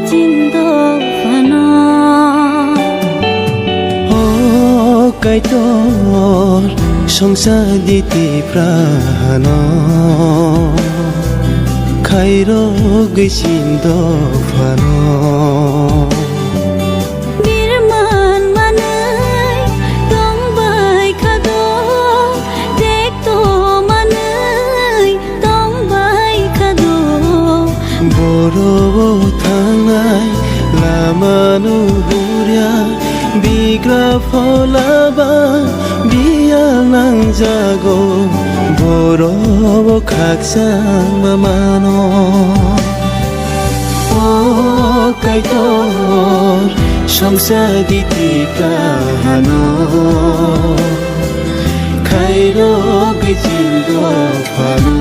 চিন্তা ফানা ও কাইতর সংসার দিতে প্রাণ খাইর গেছিন্দ ফান বিরমান মানাই তংবাই খাদো দেখতো মানাই তংবাই খাদো বড় থানাই লামানো হুরিয়া বিগ্রা ফলাবা বিয়া নাংজাগো বড় খাকসাং মামানো ও কাইতর সংসার দিতে প্রাণ খাইর গেছিন্দ Fanon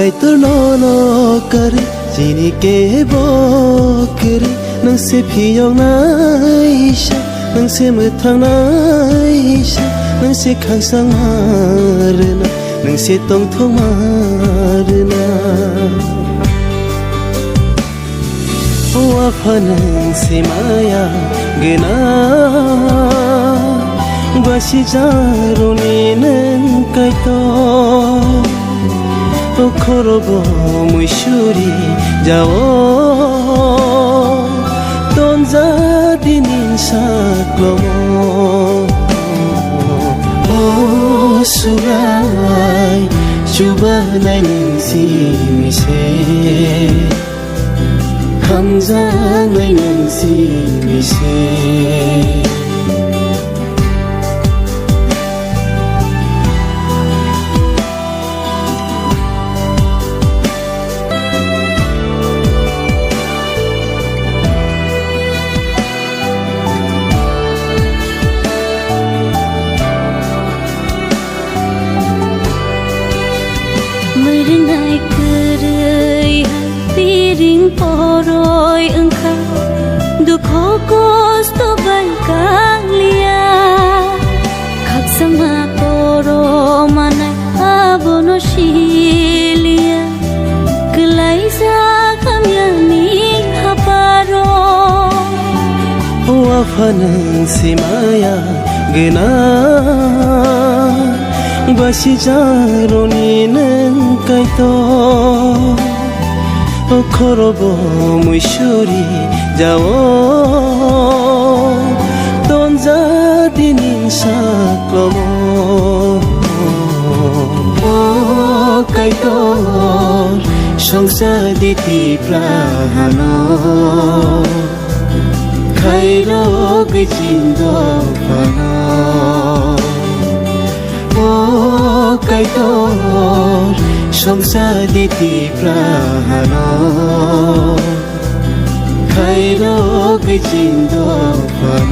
kaito no kari chini ke bo kiri nang se phiyong nai sha nang se muthang nai sha nang se khang sang marna nang se tong thong marna wa phanang se maya gena basi jaroni nang kaito খরব মুসুরি যাও তঞ্জা দিনিন সাকলম ও সুরাই সুবানাই নংসি মিছে হামজানাই নংসি মিছে Merenai kerai piring poroi engkau Dukho kosto baikang lia Kak sama toro manai abono shilia Kelai sa kamyani haparo Wafanang si maya gena basi jaroni nang kaito khorobo muisuri jao tonja dinin saklomo o kaito সংসার দিতে প্রাণ খাইর গেছিন্দ fun কাইতর সংসার দিতে প্রাণ খাইর গেছিন্দ fun